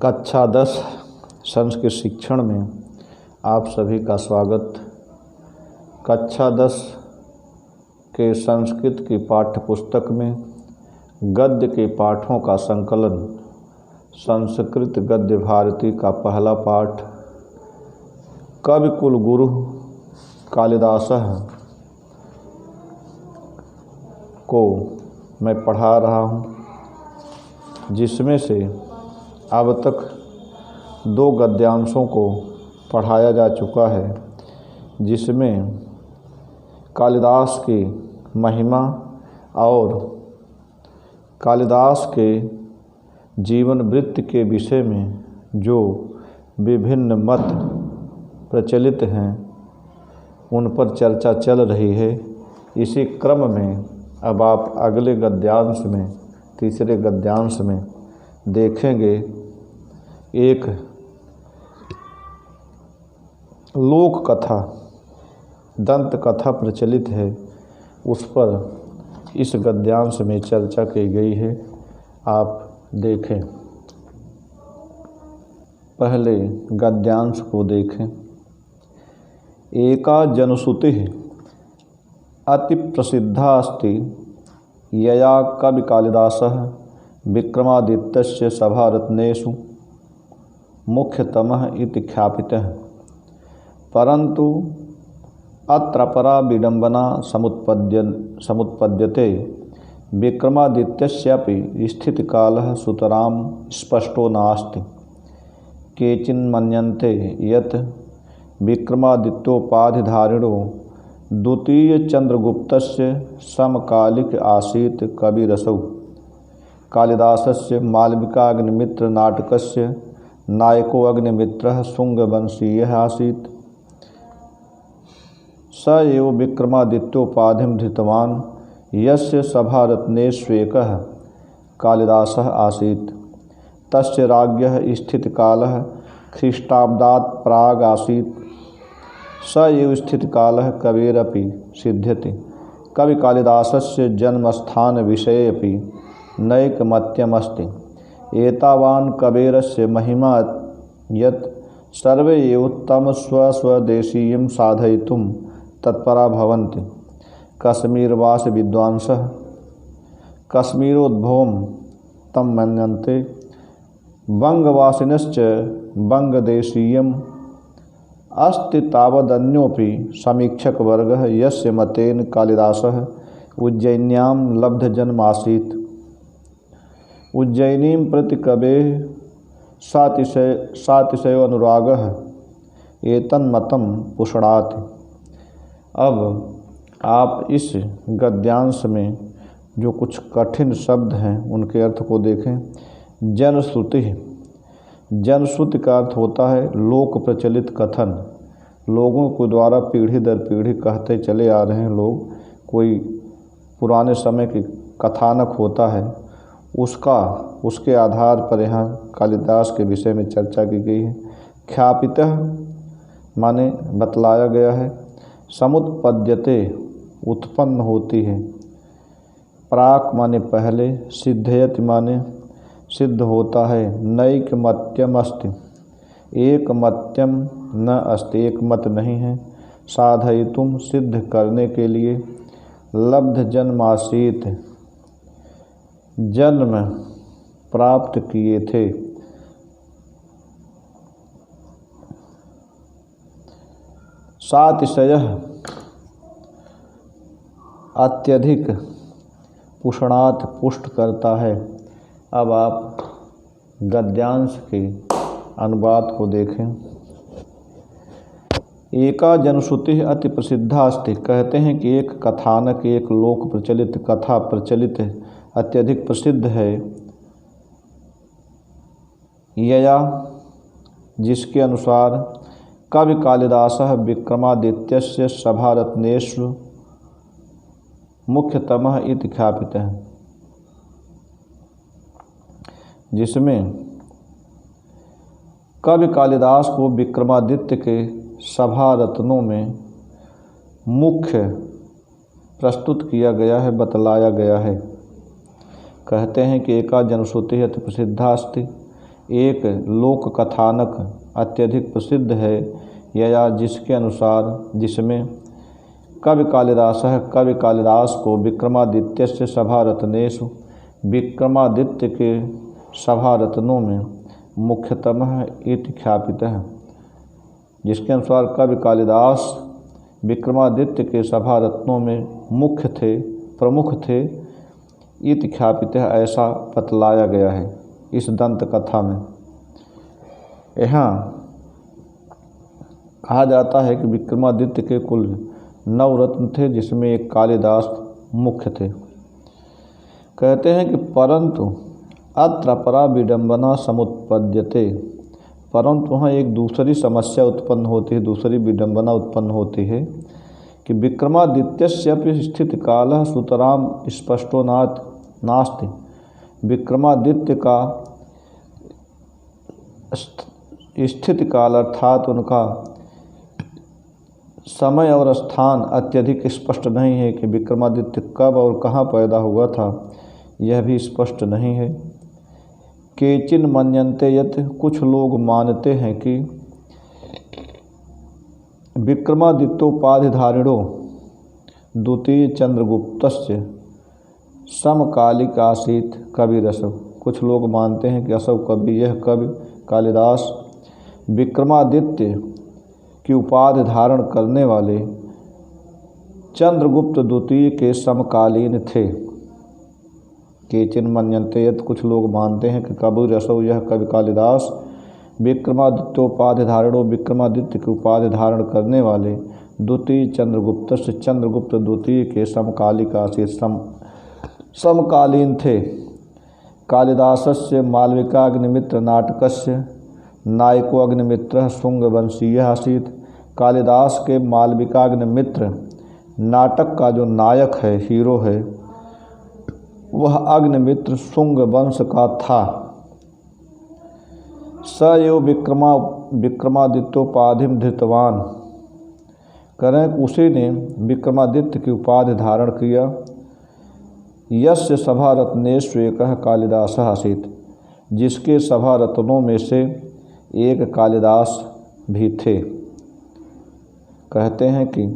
कक्षा 10 संस्कृत शिक्षण में आप सभी का स्वागत। कक्षा 10 के संस्कृत की पाठ्य पुस्तक में गद्य के पाठों का संकलन संस्कृत गद्य भारती का पहला पाठ कवि कुल गुरु कालिदासः को मैं पढ़ा रहा हूँ, जिसमें से अब तक 2 गद्यांशों को पढ़ाया जा चुका है, जिसमें कालिदास की महिमा और कालिदास के जीवन वृत्ति के विषय में जो विभिन्न मत प्रचलित हैं उन पर चर्चा चल रही है। इसी क्रम में अब आप अगले गद्यांश में, तीसरे गद्यांश में देखेंगे एक लोक कथा, दंत कथा प्रचलित है, उस पर इस गद्यांश में चर्चा की गई है। आप देखें, पहले गद्यांश को देखें। एका जनश्रुतिः अति प्रसिद्धा अस्ति यया कवि कालिदासः विक्रमादित्यस्य सभारत्नेषु मुख्यतमः इति ख्यापितः, परन्तु अत्र परा विडम्बना समुत्पद्यते। विक्रमादित्यस्यापि स्थितिकालः सुतरां स्पष्टो नास्ति। केचिन् मन्यन्ते यत् विक्रमादित्योपाधिधारिणो द्वितीयचन्द्रगुप्तस्य समकालिक आसीत् कविरसौ। कालिदासस्य मालविकाग्निमित्र नाटकस्य नायको अग्निमित्रः शुंगवंशीयः आसीत्। स एव विक्रमादित्योपाधिं धृतवान्, यस्य सभारत्नेष्वेकः कालिदासः आसीत्। तस्य राज्ञः स्थितिकालः ख्रीष्टाब्दात् प्राग् आसीत्। स एव स्थितिकालः कवेरपि सिद्ध्यति। कवि कालिदासस्य जन्मस्थानविषये अपि नैकमत्यमस्ति। एतावान् कवेरस्य महिमा यत् सर्वे एव तं स्वस्वदेशीयं साधयितुं तत्परा भवन्ति। कश्मीरवासी विद्वांसः कश्मीरोद्भवं तं मन्यन्ते। वङ्गवासिनश्च वङ्गदेशीयम् अस्ति तावदन्योऽपि समीक्षकवर्गः यस्य मतेन कालिदासः उज्जयिन्यां लब्धजन्मासीत्। उज्जयिनीं प्रति कवेः सातिशयो अनुरागः एतन्मतं पुष्णाति। अब आप इस गद्यांश में जो कुछ कठिन शब्द हैं उनके अर्थ को देखें। जनश्रुति, जनश्रुति का अर्थ होता है लोक प्रचलित कथन, लोगों के द्वारा पीढ़ी दर पीढ़ी कहते चले आ रहे हैं लोग। कोई पुराने समय की कथानक होता है, उसके आधार पर यहाँ कालिदास के विषय में चर्चा की गई है। ख्यापितः माने बतलाया गया है। समुत्पद्यते उत्पन्न होती है। प्राक माने पहले। सिद्धयति माने सिद्ध होता है। नैकमत्यम अस्ति, एक मत्यम न अस्ति, एक मत नहीं है। साधयितुम सिद्ध करने के लिए। लब्ध जन्मासीत, जन्म प्राप्त किए थे। सातिशयः अत्यधिक, पुष्णात् पुष्ट करता है। अब आप गद्यांश के अनुवाद को देखें। एका जनश्रुति अति प्रसिद्धा अस्ति, कहते हैं कि एक कथानक, एक लोक प्रचलित कथा प्रचलित अत्यधिक प्रसिद्ध है। यया जिसके अनुसार कवि कालिदासः विक्रमादित्यस्य सभारत्नेषु मुख्यतमः इति ख्यापितः, जिसमें कवि कालिदास को विक्रमादित्य के सभा रत्नों में मुख्य प्रस्तुत किया गया है, बतलाया गया है। कहते हैं कि एका जनश्रुति अति प्रसिद्धा अस्ति, एक लोक कथानक अत्यधिक प्रसिद्ध है, या जिसके अनुसार जिसमें कवि कालिदास को विक्रमादित्य से सभारत्नेषु, विक्रमादित्य के सभारत्नों में मुख्यतमः इति ख्यापितः, जिसके अनुसार कवि कालिदास विक्रमादित्य के सभारत्नों में प्रमुख थे इति ख्यापितः, ऐसा बतलाया गया है इस दंत कथा में। यहाँ कहा जाता है कि विक्रमादित्य के कुल 9 रत्न थे, जिसमें एक कालिदास मुख्य थे। कहते हैं कि परंतु अत्र परा विडंबना समुत्पद्यते, परंतु वहाँ एक दूसरी समस्या उत्पन्न होती है, दूसरी विडंबना उत्पन्न होती है कि विक्रमादित्यस्य स्थित काल सुतराम स्पष्टो नास्ति, विक्रमादित्य का स्थित काल अर्थात उनका समय और स्थान अत्यधिक स्पष्ट नहीं है कि विक्रमादित्य कब और कहाँ पैदा हुआ था, यह भी स्पष्ट नहीं है। केचिन मन्यन्ते यत्, कुछ लोग मानते हैं कि विक्रमादित्योपाधिधारिणो द्वितीय चंद्रगुप्तस्य समकालिक आसीत कविरसव, कुछ लोग मानते हैं कि असव कवि, यह कवि कालिदास विक्रमादित्य की उपाधि धारण करने वाले चंद्रगुप्त द्वितीय के समकालीन थे। केचिन मन्यन्ते यत्, कुछ लोग मानते हैं कि कविरसव, यह कवि कालिदास विक्रमादित्योपाधि धारणो, विक्रमादित्य की उपाधि धारण करने वाले द्वितीय चंद्रगुप्त से चंद्रगुप्त द्वितीय के समकालिक आसीत, समकालीन थे। कालिदासस्य मालविकाग्निमित्र नाटकस्य नायको अग्निमित्रः शुंगवंशीयः आसीत्, कालिदास के मालविकाग्निमित्र नाटक का जो नायक है, हीरो है, वह अग्निमित्र शुंग वंश का था। स एव विक्रमादित्योपाधिम धृतवान, करें उसी ने विक्रमादित्य की उपाधि धारण किया। यस्य सभारत्नेषु एकः कालिदासः आसीत्, जिसके सभारत्नों में से एक कालिदास भी थे। कहते हैं कि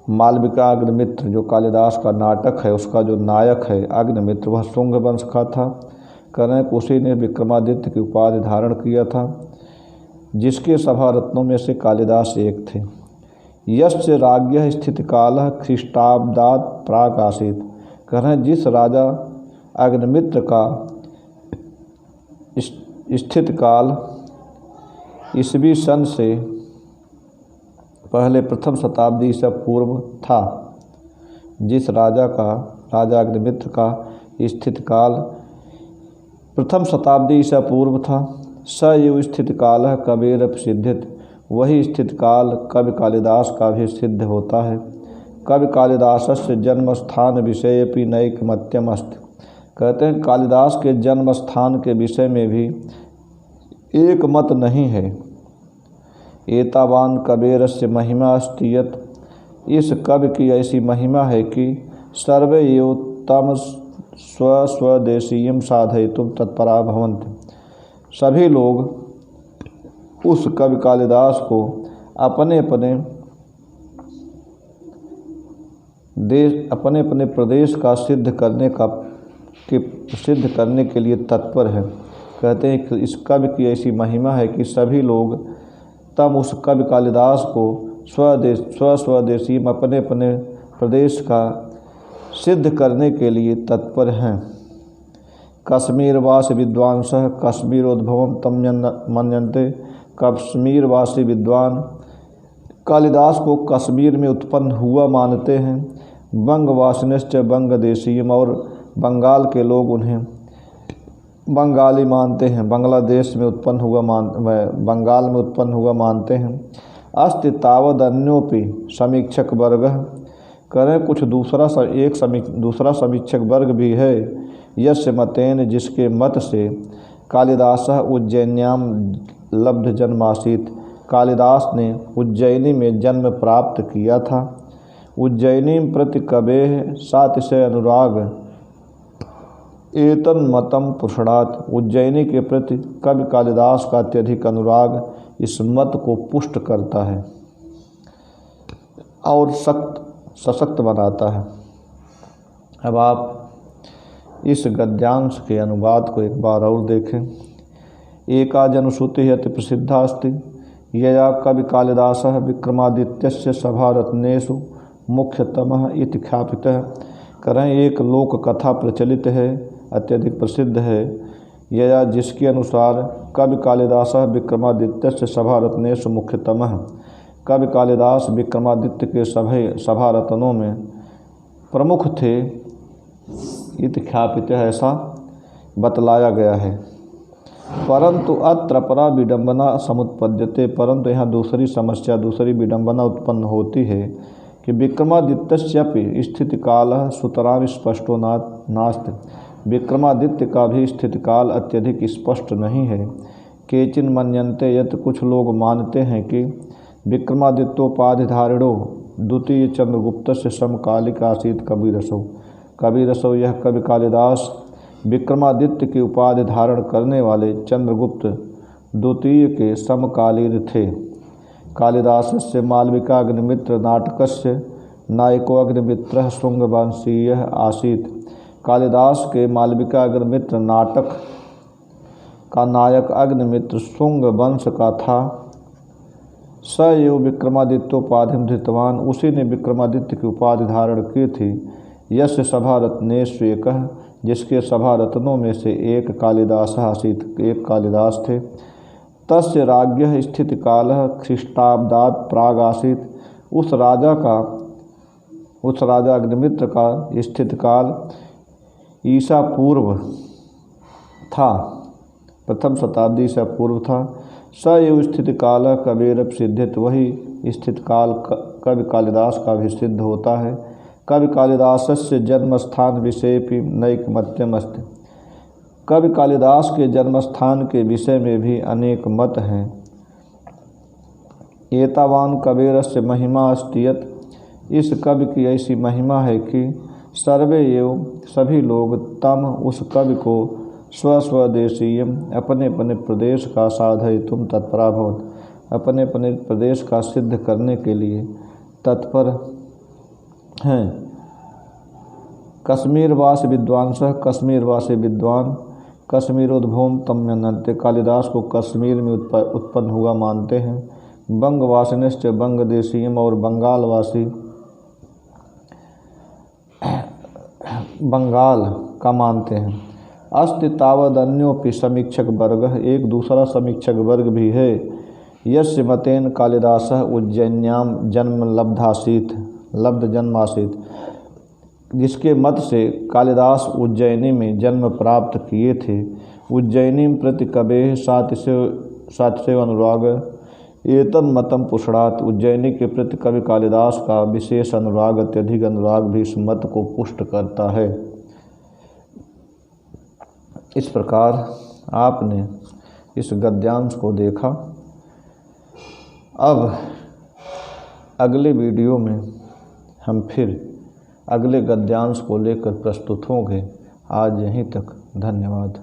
मालविका अग्निमित्र जो कालिदास का नाटक है, उसका जो नायक है अग्निमित्र, वह शुंग वंश का था। करें उसी ने विक्रमादित्य की उपाधि धारण किया था, जिसके सभारत्नों में से कालिदास एक थे। यस्य राज्ञः स्थित कालः ख्रीष्टाब्दात् प्राक आसीत्, करें जिस राजा अग्निमित्र का स्थित काल ईस्वी सन से पहले प्रथम शताब्दी से पूर्व था, जिस राजा अग्निमित्र का स्थित काल प्रथम शताब्दी से पूर्व था। स एव स्थित काल कबीर सिद्धित, वही स्थित काल कवि कालिदास का भी सिद्ध होता है। कवि कालिदासस्य जन्म स्थान विषयेपि नैकमत्यम अस्ति, कहते हैं कालिदास के जन्म स्थान के विषय में भी एक मत नहीं है। एतावान कबीरस्य महिमा अस्ति यत्, इस कवि की ऐसी महिमा है कि सर्वे एव तम स्वदेशीयं साधयितुं तत्परा भवन्ति, सभी लोग उस कवि कालिदास को अपने अपने प्रदेश का सिद्ध करने के लिए तत्पर है। कहते हैं कि इस कवि की ऐसी महिमा है कि सभी लोग तब उस कवि कालिदास को स्वदेशी अपने प्रदेश का सिद्ध करने के लिए तत्पर हैं। कश्मीरवासी विद्वांसः कश्मीरोद्भवं तम मन्यन्ते, कश्मीरवासी विद्वान कालिदास को कश्मीर में उत्पन्न हुआ मानते हैं। बंगवासिनश्च बंगदेशीयम, और बंगाल के लोग उन्हें बंगाली मानते हैं, बांग्लादेश में उत्पन्न हुआ बंगाल में उत्पन्न हुआ मानते हैं। अस्ति तावदन्योपि समीक्षक वर्ग, करें कुछ दूसरा समीक्षक वर्ग भी है। यस्य मतेन, जिसके मत से कालिदासः उज्जैन्याम लब्ध जन्मासीत, कालिदास ने उज्जैनी में जन्म प्राप्त किया था। उज्जैनी प्रति कवेः सातिशय अनुराग एतन मतम पुष्णात, उज्जैनी के प्रति कवि कालिदास का अत्यधिक अनुराग इस मत को पुष्ट करता है और सशक्त बनाता है। अब आप इस गद्यांश के अनुवाद को एक बार और देखें। एका जनश्रुति अति प्रसिद्धा अस्ति यया कवि कालिदासः विक्रमादित्यस्य सभारत्नेषु मुख्यतमः इति ख्यापितः। करें एक लोक कथा प्रचलित है, अत्यधिक प्रसिद्ध है, यया जिसके अनुसार कवि कालिदासः विक्रमादित्यस्य सभारत्नेषु मुख्यतमः, कवि कालिदास विक्रमादित्य के सभारत्नों में प्रमुख थे, इति ख्यापित है, ऐसा बतलाया गया है। परंतु अत्र परा विडंबना समुत्पद्यते, परंतु यहाँ दूसरी समस्या, दूसरी विडंबना उत्पन्न होती है कि विक्रमादित्यस्यापि स्थिति काल सुतरां स्पष्टो नास्ति, विक्रमादित्य का भी स्थिति काल अत्यधिक स्पष्ट नहीं है। केचिन मन्यन्ते यत्, कुछ लोग मानते हैं कि विक्रमादित्योपाधिधारिणो द्वितीय चंद्रगुप्तस्य समकालिक आसीत् कविरसो, कविरसो यह कवि कालिदास विक्रमादित्य की उपाधि धारण करने वाले चंद्रगुप्त द्वितीय के समकालीन थे। कालिदासस्य मालविका अग्निमित्र नाटकस्य नायको अग्निमित्रः शुंगवंशीयः आसीत्, कालिदास के मालविका अग्निमित्र नाटक का नायक अग्निमित्र शुंग वंश का था। स एव विक्रमादित्योपाधिं धृतवान, उसी ने विक्रमादित्य की उपाधि धारण की थी। यस्य सभारत्नेषु एकः, जिसके सभारत्नों में से एक कालिदास आसीत्, एक कालिदास थे। तस्य राज्ञः स्थिति कालः ख्रीष्टाब्दात् प्राग आसीत्, उस राजा अग्निमित्र का स्थिति काल ईसा पूर्व था, प्रथम शताब्दी से पूर्व था। स एव स्थिति काल कविरप सिद्धित, वही स्थिति काल कवि कालिदास का भी सिद्ध होता है। कवि कालिदासस्य जन्मस्थान विषयेपि नैकमत्यम् अस्ति, कवि कालिदास के जन्मस्थान के विषय में भी अनेक मत हैं। एतावान कबीरस्य महिमा अस्ति यत्, इस कवि की ऐसी महिमा है कि सर्वे एव, सभी लोग तम, उस कवि को स्वस्वदेशीयम, अपने अपने प्रदेश का साधयितुम तत्परा भवत्, अपने अपने प्रदेश का सिद्ध करने के लिए तत्पर हैं। कश्मीरवासी विद्वांसः, कश्मीरवासी विद्वान कश्मीरोद्भवम तम मनन्ते, कालिदास को कश्मीर में उत्पन्न हुआ मानते हैं। बंगवासिनश्च बंगदेशीयम, और बंगालवासी बंगाल का मानते हैं। अस्ति तावदन्योपि समीक्षक वर्ग, एक दूसरा समीक्षक वर्ग भी है। यस्य मतेन कालिदासः उज्जैन्यां जन्म लब्ध जन्मासीत्, जिसके मत से कालिदास उज्जैनी में जन्म प्राप्त किए थे। उज्जैनी प्रति कवेः सातिशय अनुराग एतन मतम पुष्णात्, उज्जैनी के प्रति कवि कालिदास का विशेष अनुराग, अत्यधिक अनुराग भी इस मत को पुष्ट करता है। इस प्रकार आपने इस गद्यांश को देखा। अब अगले वीडियो में हम फिर अगले गद्यांश को लेकर प्रस्तुत होंगे। आज यहीं तक, धन्यवाद।